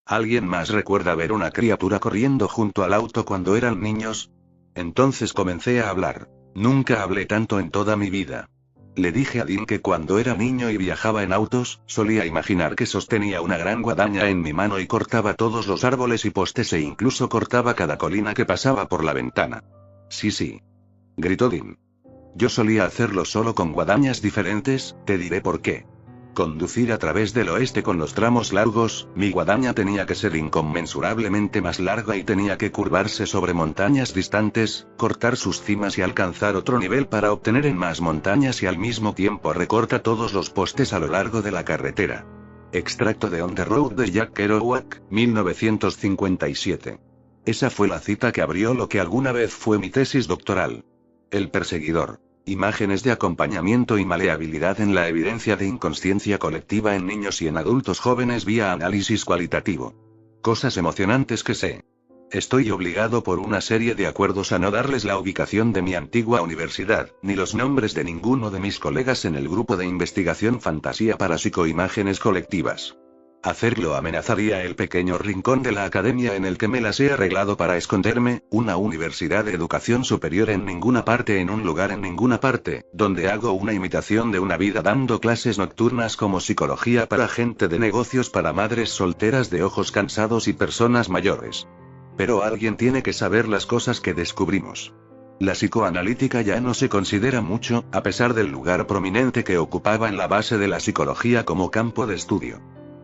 ¿Alguien más recuerda ver una criatura corriendo junto al auto cuando eran niños? Entonces comencé a hablar. Nunca hablé tanto en toda mi vida. Le dije a Dean que cuando era niño y viajaba en autos, solía imaginar que sostenía una gran guadaña en mi mano y cortaba todos los árboles y postes e incluso cortaba cada colina que pasaba por la ventana. Sí, sí. Gritó Dean. Yo solía hacerlo solo con guadañas diferentes, te diré por qué. Conducir a través del oeste con los tramos largos, mi guadaña tenía que ser inconmensurablemente más larga y tenía que curvarse sobre montañas distantes, cortar sus cimas y alcanzar otro nivel para obtener en más montañas y al mismo tiempo recorta todos los postes a lo largo de la carretera. Extracto de On the Road de Jack Kerouac, 1957. Esa fue la cita que abrió lo que alguna vez fue mi tesis doctoral. El perseguidor. Imágenes de acompañamiento y maleabilidad en la evidencia de inconsciencia colectiva en niños y en adultos jóvenes vía análisis cualitativo. Cosas emocionantes que sé. Estoy obligado por una serie de acuerdos a no darles la ubicación de mi antigua universidad, ni los nombres de ninguno de mis colegas en el grupo de investigación Fantasía para Psicoimágenes Colectivas. Hacerlo amenazaría el pequeño rincón de la academia en el que me las he arreglado para esconderme, una universidad de educación superior en ninguna parte en un lugar en ninguna parte, donde hago una imitación de una vida dando clases nocturnas como psicología para gente de negocios para madres solteras de ojos cansados y personas mayores. Pero alguien tiene que saber las cosas que descubrimos. La psicoanalítica ya no se considera mucho, a pesar del lugar prominente que ocupaba en la base de la psicología como campo de estudio.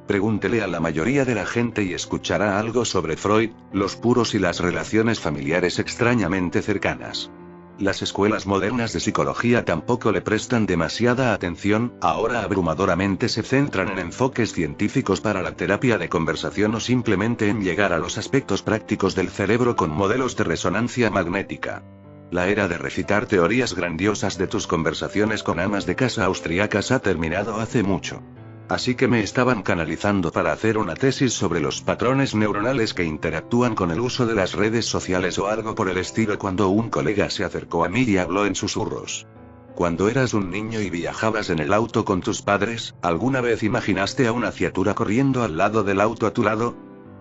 Pregúntele a la mayoría de la gente y escuchará algo sobre Freud, los puros y las relaciones familiares extrañamente cercanas. Las escuelas modernas de psicología tampoco le prestan demasiada atención, ahora abrumadoramente se centran en enfoques científicos para la terapia de conversación o simplemente en llegar a los aspectos prácticos del cerebro con modelos de resonancia magnética. La era de recitar teorías grandiosas de tus conversaciones con amas de casa austriacas ha terminado hace mucho. Así que me estaban canalizando para hacer una tesis sobre los patrones neuronales que interactúan con el uso de las redes sociales o algo por el estilo cuando un colega se acercó a mí y habló en susurros. Cuando eras un niño y viajabas en el auto con tus padres, ¿alguna vez imaginaste a una criatura corriendo al lado del auto a tu lado?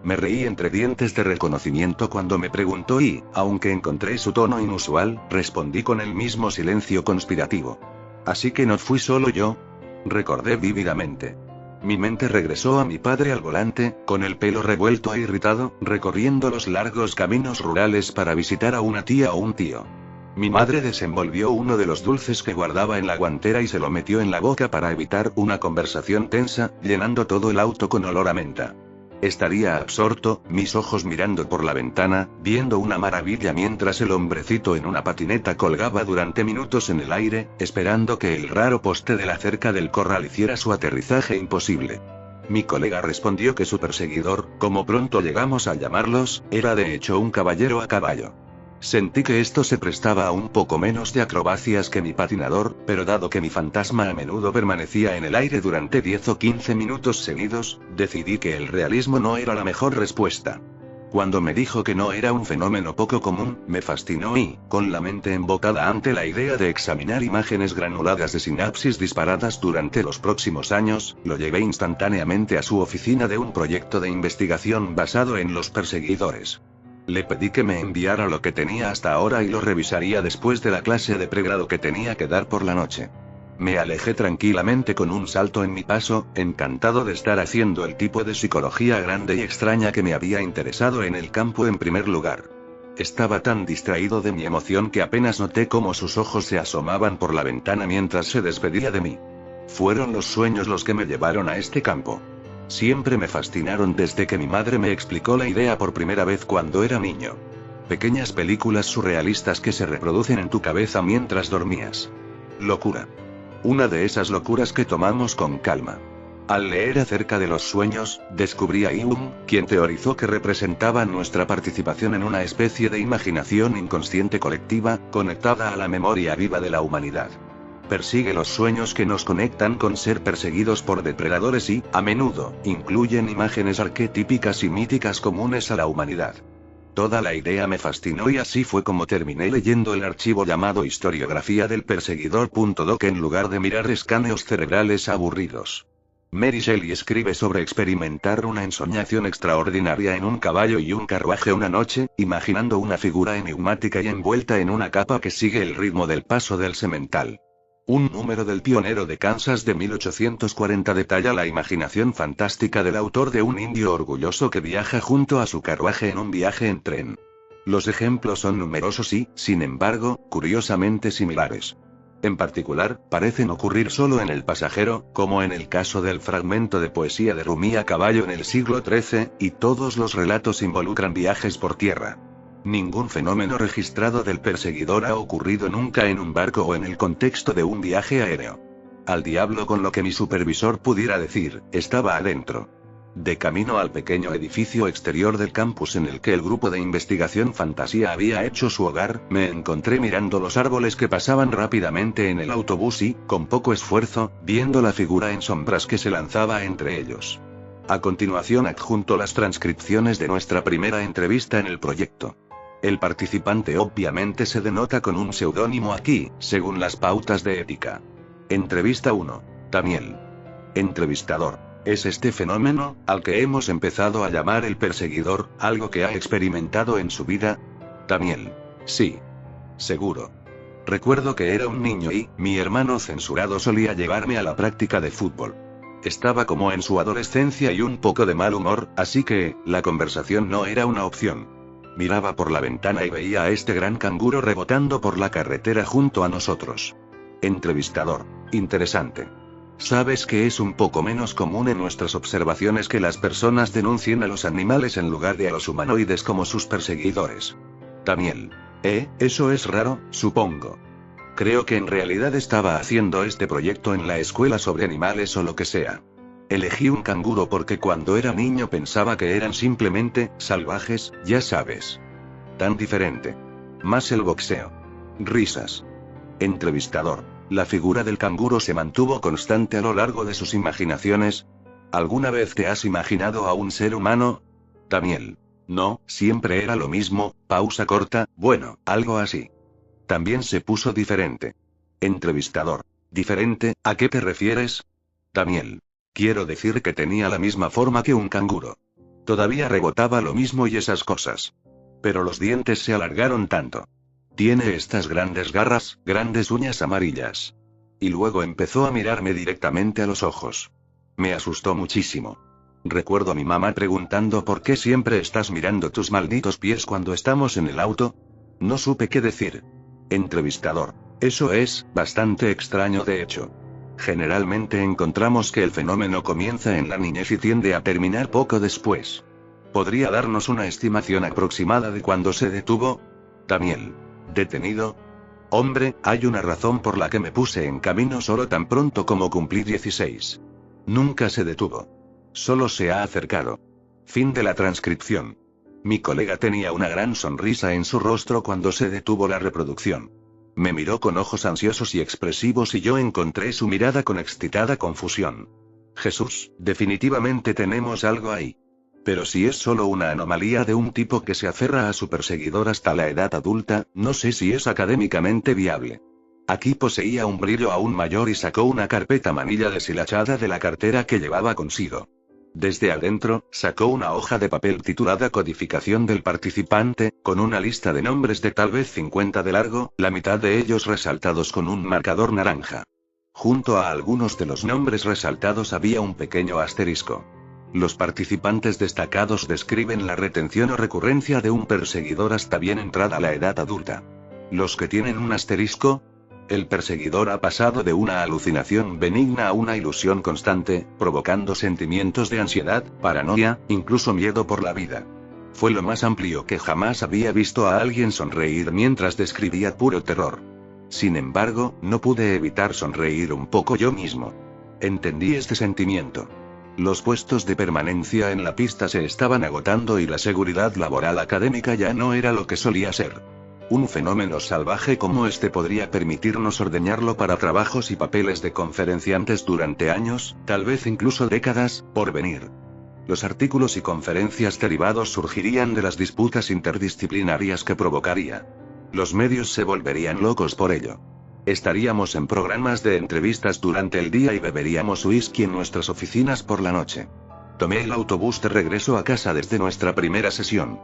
Me reí entre dientes de reconocimiento cuando me preguntó y, aunque encontré su tono inusual, respondí con el mismo silencio conspirativo. Así que no fui solo yo. Recordé vívidamente. Mi mente regresó a mi padre al volante, con el pelo revuelto e irritado, recorriendo los largos caminos rurales para visitar a una tía o un tío. Mi madre desenvolvió uno de los dulces que guardaba en la guantera y se lo metió en la boca para evitar una conversación tensa, llenando todo el auto con olor a menta. Estaría absorto, mis ojos mirando por la ventana, viendo una maravilla mientras el hombrecito en una patineta colgaba durante minutos en el aire, esperando que el raro poste de la cerca del corral hiciera su aterrizaje imposible. Mi colega respondió que su perseguidor, como pronto llegamos a llamarlos, era de hecho un caballero a caballo. Sentí que esto se prestaba a un poco menos de acrobacias que mi patinador, pero dado que mi fantasma a menudo permanecía en el aire durante 10 o 15 minutos seguidos, decidí que el realismo no era la mejor respuesta. Cuando me dijo que no era un fenómeno poco común, me fascinó y, con la mente embocada ante la idea de examinar imágenes granuladas de sinapsis disparadas durante los próximos años, lo llevé instantáneamente a su oficina de un proyecto de investigación basado en los perseguidores. Le pedí que me enviara lo que tenía hasta ahora y lo revisaría después de la clase de pregrado que tenía que dar por la noche. Me alejé tranquilamente con un salto en mi paso, encantado de estar haciendo el tipo de psicología grande y extraña que me había interesado en el campo en primer lugar. Estaba tan distraído de mi emoción que apenas noté cómo sus ojos se asomaban por la ventana mientras se despedía de mí. Fueron los sueños los que me llevaron a este campo. Siempre me fascinaron desde que mi madre me explicó la idea por primera vez cuando era niño. Pequeñas películas surrealistas que se reproducen en tu cabeza mientras dormías. Locura. Una de esas locuras que tomamos con calma. Al leer acerca de los sueños, descubrí a Jung, quien teorizó que representaban nuestra participación en una especie de imaginación inconsciente colectiva, conectada a la memoria viva de la humanidad. Persigue los sueños que nos conectan con ser perseguidos por depredadores y, a menudo, incluyen imágenes arquetípicas y míticas comunes a la humanidad. Toda la idea me fascinó y así fue como terminé leyendo el archivo llamado Historiografía del Perseguidor.doc en lugar de mirar escaneos cerebrales aburridos. Mary Shelley escribe sobre experimentar una ensoñación extraordinaria en un caballo y un carruaje una noche, imaginando una figura enigmática y envuelta en una capa que sigue el ritmo del paso del semental. Un número del Pionero de Kansas de 1840 detalla la imaginación fantástica del autor de un indio orgulloso que viaja junto a su carruaje en un viaje en tren. Los ejemplos son numerosos y, sin embargo, curiosamente similares. En particular, parecen ocurrir solo en El pasajero, como en el caso del fragmento de poesía de Rumi a caballo en el siglo XIII, y todos los relatos involucran viajes por tierra. Ningún fenómeno registrado del perseguidor ha ocurrido nunca en un barco o en el contexto de un viaje aéreo. Al diablo con lo que mi supervisor pudiera decir, estaba adentro. De camino al pequeño edificio exterior del campus en el que el grupo de investigación fantasía había hecho su hogar, me encontré mirando los árboles que pasaban rápidamente en el autobús y, con poco esfuerzo, viendo la figura en sombras que se lanzaba entre ellos. A continuación adjunto las transcripciones de nuestra primera entrevista en el proyecto. El participante obviamente se denota con un seudónimo aquí, según las pautas de ética. Entrevista 1. Daniel. Entrevistador. ¿Es este fenómeno, al que hemos empezado a llamar el perseguidor, algo que ha experimentado en su vida? Daniel. Sí. Seguro. Recuerdo que era un niño y, mi hermano censurado solía llevarme a la práctica de fútbol. Estaba como en su adolescencia y un poco de mal humor, así que, la conversación no era una opción. Miraba por la ventana y veía a este gran canguro rebotando por la carretera junto a nosotros. Entrevistador. Interesante. Sabes que es un poco menos común en nuestras observaciones que las personas denuncien a los animales en lugar de a los humanoides como sus perseguidores. Daniel. Eso es raro, supongo. Creo que en realidad estaba haciendo este proyecto en la escuela sobre animales o lo que sea. Elegí un canguro porque cuando era niño pensaba que eran simplemente salvajes, ya sabes. Tan diferente. Más el boxeo. Risas. Entrevistador. ¿La figura del canguro se mantuvo constante a lo largo de sus imaginaciones? ¿Alguna vez te has imaginado a un ser humano? Daniel. No, siempre era lo mismo, pausa corta, bueno, algo así. También se puso diferente. Entrevistador. ¿Diferente, a qué te refieres? Daniel. Quiero decir que tenía la misma forma que un canguro. Todavía rebotaba lo mismo y esas cosas. Pero los dientes se alargaron tanto. Tiene estas grandes garras, grandes uñas amarillas. Y luego empezó a mirarme directamente a los ojos. Me asustó muchísimo. Recuerdo a mi mamá preguntando por qué siempre estás mirando tus malditos pies cuando estamos en el auto. No supe qué decir. Entrevistador. Eso es bastante extraño de hecho. Generalmente encontramos que el fenómeno comienza en la niñez y tiende a terminar poco después. ¿Podría darnos una estimación aproximada de cuándo se detuvo? Daniel. ¿Detenido? Hombre, hay una razón por la que me puse en camino solo tan pronto como cumplí 16. Nunca se detuvo. Solo se ha acercado. Fin de la transcripción. Mi colega tenía una gran sonrisa en su rostro cuando se detuvo la reproducción. Me miró con ojos ansiosos y expresivos y yo encontré su mirada con excitada confusión. Jesús, definitivamente tenemos algo ahí. Pero si es solo una anomalía de un tipo que se aferra a su perseguidor hasta la edad adulta, no sé si es académicamente viable. Aquí poseía un brillo aún mayor y sacó una carpeta manilla deshilachada de la cartera que llevaba consigo. Desde adentro, sacó una hoja de papel titulada Codificación del participante, con una lista de nombres de tal vez 50 de largo, la mitad de ellos resaltados con un marcador naranja. Junto a algunos de los nombres resaltados había un pequeño asterisco. Los participantes destacados describen la retención o recurrencia de un perseguidor hasta bien entrada la edad adulta. Los que tienen un asterisco, el perseguidor ha pasado de una alucinación benigna a una ilusión constante, provocando sentimientos de ansiedad, paranoia, incluso miedo por la vida. Fue lo más amplio que jamás había visto a alguien sonreír mientras describía puro terror. Sin embargo, no pude evitar sonreír un poco yo mismo. Entendí este sentimiento. Los puestos de permanencia en la pista se estaban agotando y la seguridad laboral académica ya no era lo que solía ser. Un fenómeno salvaje como este podría permitirnos ordeñarlo para trabajos y papeles de conferenciantes durante años, tal vez incluso décadas, por venir. Los artículos y conferencias derivados surgirían de las disputas interdisciplinarias que provocaría. Los medios se volverían locos por ello. Estaríamos en programas de entrevistas durante el día y beberíamos whisky en nuestras oficinas por la noche. Tomé el autobús de regreso a casa desde nuestra primera sesión.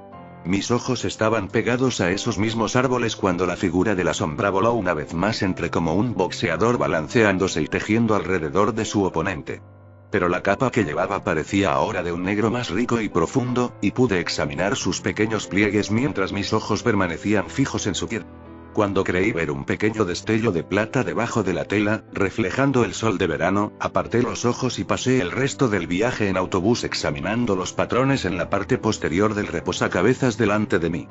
Mis ojos estaban pegados a esos mismos árboles cuando la figura de la sombra voló una vez más entre como un boxeador balanceándose y tejiendo alrededor de su oponente. Pero la capa que llevaba parecía ahora de un negro más rico y profundo, y pude examinar sus pequeños pliegues mientras mis ojos permanecían fijos en su piel. Cuando creí ver un pequeño destello de plata debajo de la tela, reflejando el sol de verano, aparté los ojos y pasé el resto del viaje en autobús examinando los patrones en la parte posterior del reposacabezas delante de mí.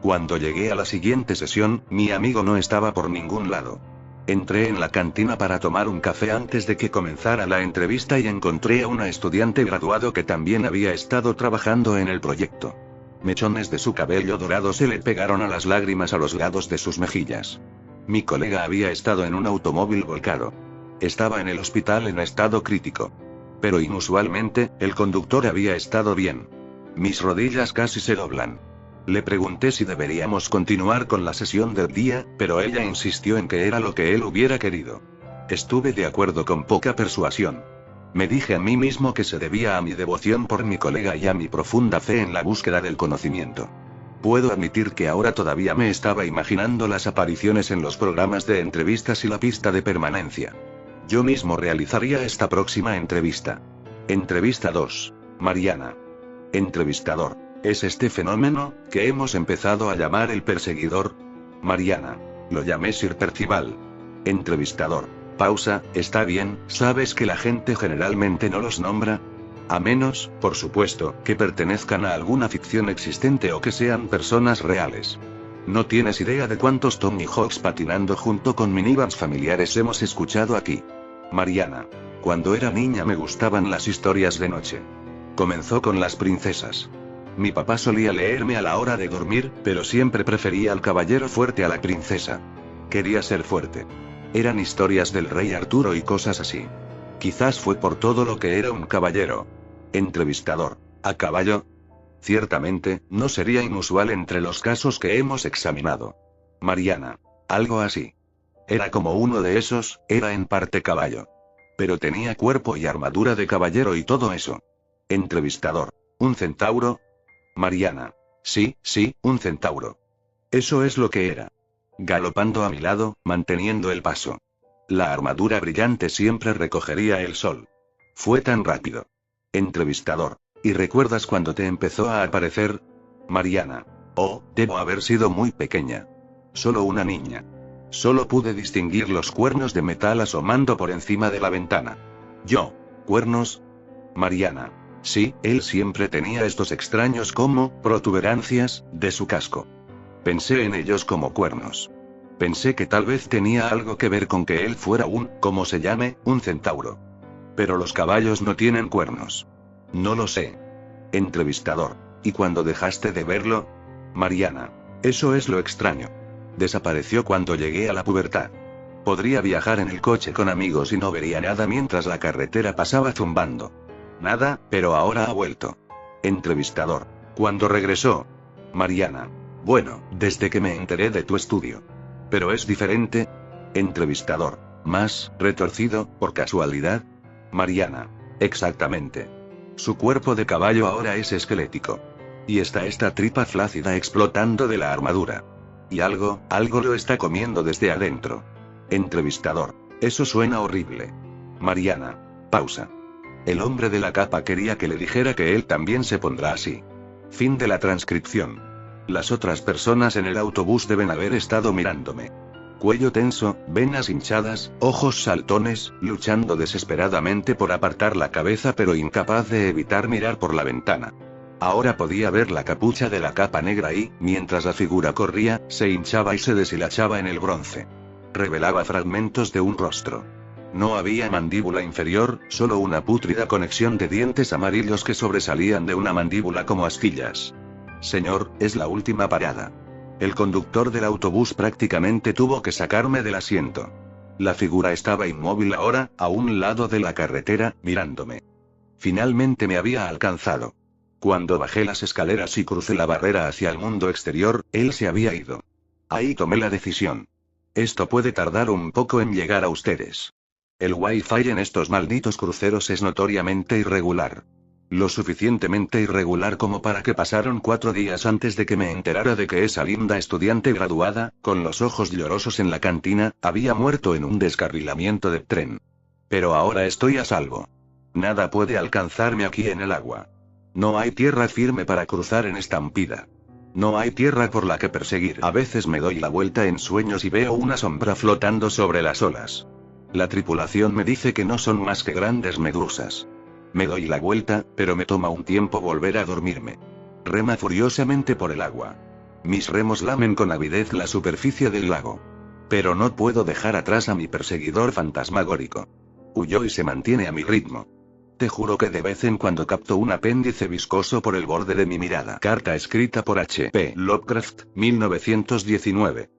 Cuando llegué a la siguiente sesión, mi amigo no estaba por ningún lado. Entré en la cantina para tomar un café antes de que comenzara la entrevista y encontré a una estudiante graduado que también había estado trabajando en el proyecto. Mechones de su cabello dorado se le pegaron a las lágrimas a los lados de sus mejillas. Mi colega había estado en un automóvil volcado. Estaba en el hospital en estado crítico. Pero inusualmente, el conductor había estado bien. Mis rodillas casi se doblan. Le pregunté si deberíamos continuar con la sesión del día, pero ella insistió en que era lo que él hubiera querido. Estuve de acuerdo con poca persuasión. Me dije a mí mismo que se debía a mi devoción por mi colega y a mi profunda fe en la búsqueda del conocimiento. Puedo admitir que ahora todavía me estaba imaginando las apariciones en los programas de entrevistas y la pista de permanencia. Yo mismo realizaría esta próxima entrevista. Entrevista 2. Mariana. Entrevistador. ¿Es este fenómeno, que hemos empezado a llamar el perseguidor? Mariana. Lo llamé Sir Percival. Entrevistador. Pausa, está bien, ¿sabes que la gente generalmente no los nombra? A menos, por supuesto, que pertenezcan a alguna ficción existente o que sean personas reales. No tienes idea de cuántos Tony Hawks patinando junto con minivans familiares hemos escuchado aquí. Mariana. Cuando era niña me gustaban las historias de noche. Comenzó con las princesas. Mi papá solía leerme a la hora de dormir, pero siempre prefería al caballero fuerte a la princesa. Quería ser fuerte. Eran historias del rey Arturo y cosas así. Quizás fue por todo lo que era un caballero. Entrevistador. ¿A caballo? Ciertamente, no sería inusual entre los casos que hemos examinado. Mariana. Algo así. Era como uno de esos, era en parte caballo. Pero tenía cuerpo y armadura de caballero y todo eso. Entrevistador. ¿Un centauro? Mariana. Sí, un centauro. Eso es lo que era. Galopando a mi lado, manteniendo el paso. La armadura brillante siempre recogería el sol. Fue tan rápido. Entrevistador. ¿Y recuerdas cuando te empezó a aparecer? Mariana. Oh, debo haber sido muy pequeña. Solo una niña. Solo pude distinguir los cuernos de metal asomando por encima de la ventana. Yo. ¿Cuernos? Mariana. Sí, él siempre tenía estos extraños como protuberancias de su casco. Pensé en ellos como cuernos. Pensé que tal vez tenía algo que ver con que él fuera ¿cómo se llame? Un centauro. Pero los caballos no tienen cuernos. No lo sé. Entrevistador. ¿Y cuando dejaste de verlo? Mariana. Eso es lo extraño. Desapareció cuando llegué a la pubertad. Podría viajar en el coche con amigos y no vería nada mientras la carretera pasaba zumbando. Nada, pero ahora ha vuelto. Entrevistador. ¿Cuándo regresó? Mariana. Bueno, desde que me enteré de tu estudio. ¿Pero es diferente? Entrevistador. ¿Más retorcido, por casualidad? Mariana. Exactamente. Su cuerpo de caballo ahora es esquelético. Y está esta tripa flácida explotando de la armadura. Y algo lo está comiendo desde adentro. Entrevistador. Eso suena horrible. Mariana. Pausa. El hombre de la capa quería que le dijera que él también se pondrá así. Fin de la transcripción. Las otras personas en el autobús deben haber estado mirándome. Cuello tenso, venas hinchadas, ojos saltones, luchando desesperadamente por apartar la cabeza pero incapaz de evitar mirar por la ventana. Ahora podía ver la capucha de la capa negra y, mientras la figura corría, se hinchaba y se deshilachaba en el bronce. Revelaba fragmentos de un rostro. No había mandíbula inferior, solo una pútrida conexión de dientes amarillos que sobresalían de una mandíbula como astillas. Señor, es la última parada. El conductor del autobús prácticamente tuvo que sacarme del asiento. La figura estaba inmóvil ahora, a un lado de la carretera, mirándome. Finalmente me había alcanzado. Cuando bajé las escaleras y crucé la barrera hacia el mundo exterior, él se había ido. Ahí tomé la decisión. Esto puede tardar un poco en llegar a ustedes. El Wi-Fi en estos malditos cruceros es notoriamente irregular. Lo suficientemente irregular como para que pasaron 4 días antes de que me enterara de que esa linda estudiante graduada, con los ojos llorosos en la cantina, había muerto en un descarrilamiento de tren. Pero ahora estoy a salvo. Nada puede alcanzarme aquí en el agua. No hay tierra firme para cruzar en estampida. No hay tierra por la que perseguir. A veces me doy la vuelta en sueños y veo una sombra flotando sobre las olas. La tripulación me dice que no son más que grandes medusas. Me doy la vuelta, pero me toma un tiempo volver a dormirme. Rema furiosamente por el agua. Mis remos lamen con avidez la superficie del lago. Pero no puedo dejar atrás a mi perseguidor fantasmagórico. Huyó y se mantiene a mi ritmo. Te juro que de vez en cuando capto un apéndice viscoso por el borde de mi mirada. Carta escrita por H. P. Lovecraft, 1919.